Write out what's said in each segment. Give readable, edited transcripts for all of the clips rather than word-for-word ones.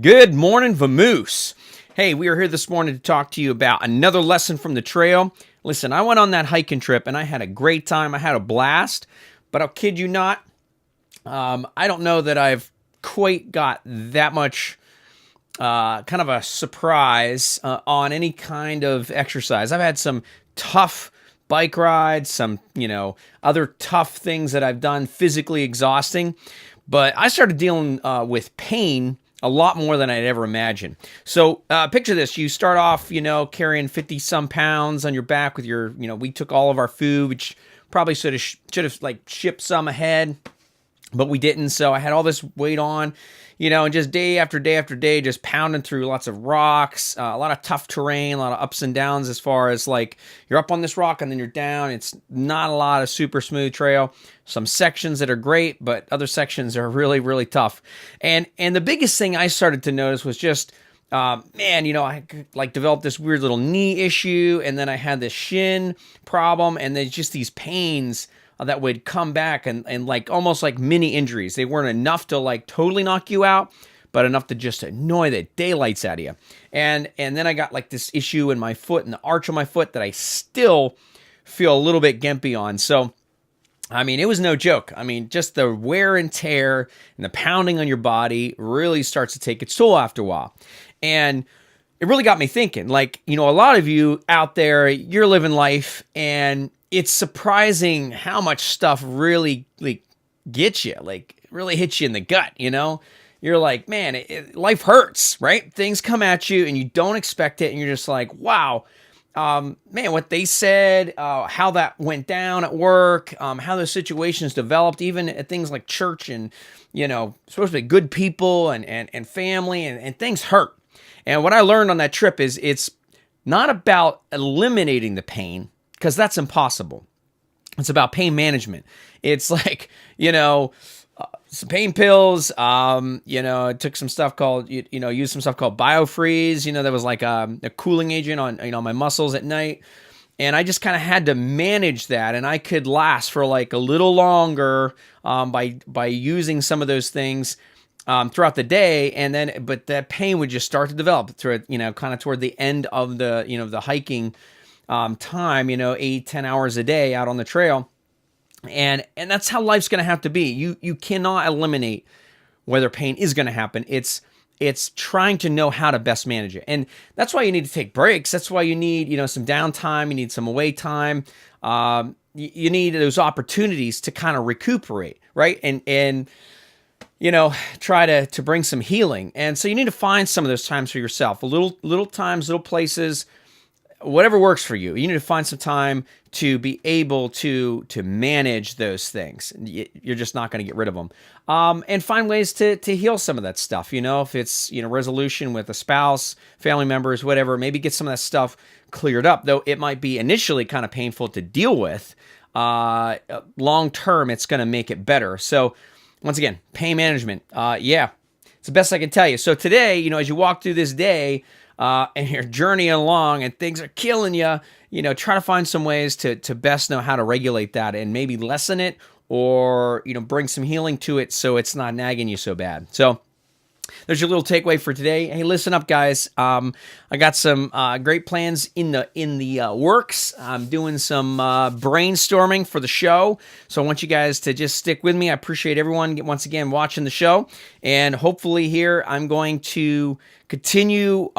Good morning, Vamoose. Hey, we are here this morning to talk to you about another lesson from the trail. Listen, I went on that hiking trip and I had a great time. I had a blast, but I'll kid you not, I don't know that I've quite got that much kind of a surprise on any kind of exercise. I've had some tough bike rides, some, other tough things that I've done, physically exhausting, but I started dealing with pain a lot more than I'd ever imagined. So picture this. You start off, carrying 50 some pounds on your back with your, we took all of our food, which probably should have like shipped some ahead, but we didn't. So I had all this weight on, and just day after day after day, just pounding through lots of rocks, a lot of tough terrain, a lot of ups and downs as far as like you're up on this rock and then you're down. It's not a lot of super smooth trail. Some sections that are great, but other sections are really, really tough. And the biggest thing I started to notice was just, I like developed this weird little knee issue, and then I had this shin problem, and there's just these pains that would come back and like almost like mini injuries. They weren't enough to like totally knock you out, but enough to just annoy the daylights out of you. And then I got like this issue in my foot and the arch of my foot that I still feel a little bit gimpy on. So, it was no joke. Just the wear and tear and the pounding on your body really starts to take its toll after a while. And it really got me thinking, like, a lot of you out there, you're living life, and it's surprising how much stuff really gets you, like really hits you in the gut, You're like, man, life hurts, right? Things come at you and you don't expect it, and you're just like, wow, man, what they said, how that went down at work, how those situations developed, even at things like church and, supposed to be good people and family, and things hurt. And what I learned on that trip is it's not about eliminating the pain, because that's impossible. It's about pain management. It's like, some pain pills, I took some stuff called, used some stuff called BioFreeze, that was like a cooling agent on, my muscles at night. And I just kind of had to manage that, and I could last for like a little longer by using some of those things throughout the day. But that pain would just start to develop through, kind of toward the end of the hiking time, 8-10 hours a day out on the trail. And that's how life's going to have to be. You cannot eliminate whether pain is going to happen. It's trying to know how to best manage it. And that's why you need to take breaks. That's why you need, some downtime. You need some away time. You need those opportunities to kind of recuperate, right? And try to bring some healing. And so you need to find some of those times for yourself. Little times, little places, whatever works for you. You need to find some time to be able to manage those things. You're just not going to get rid of them. And find ways to heal some of that stuff. If it's, resolution with a spouse, family members, whatever, maybe get some of that stuff cleared up, though it might be initially kind of painful to deal with. Long term, it's going to make it better. So once again, pain management. It's the best I can tell you. So today, as you walk through this day, and you're journeying along and things are killing you, try to find some ways to best know how to regulate that and maybe lessen it, or, bring some healing to it so it's not nagging you so bad. So there's your little takeaway for today. Hey, listen up, guys. I got some great plans in the works. I'm doing some brainstorming for the show, so I want you guys to just stick with me. I appreciate everyone once again watching the show, and hopefully here I'm going to continue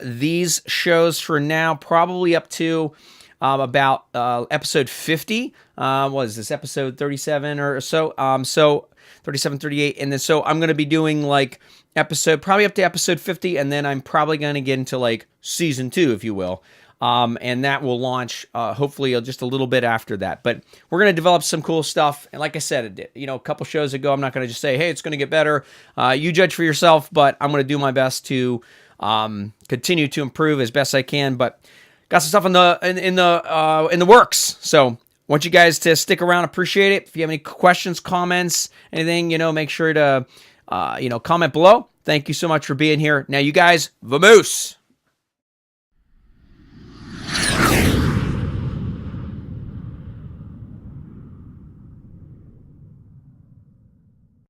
these shows for now, probably up to about episode 50. What is this, episode 37 or so? So 37, 38, and then so I'm going to be doing like probably up to episode 50, and then I'm probably going to get into like season 2, if you will. And that will launch hopefully just a little bit after that. But we're going to develop some cool stuff. And like I said, a couple shows ago, I'm not going to just say, hey, it's going to get better. You judge for yourself, but I'm going to do my best to continue to improve as best I can. But got some stuff in the works. So want you guys to stick around. Appreciate it. If you have any questions, comments, anything, make sure to comment below. Thank you so much for being here. Now, you guys, Vamoose.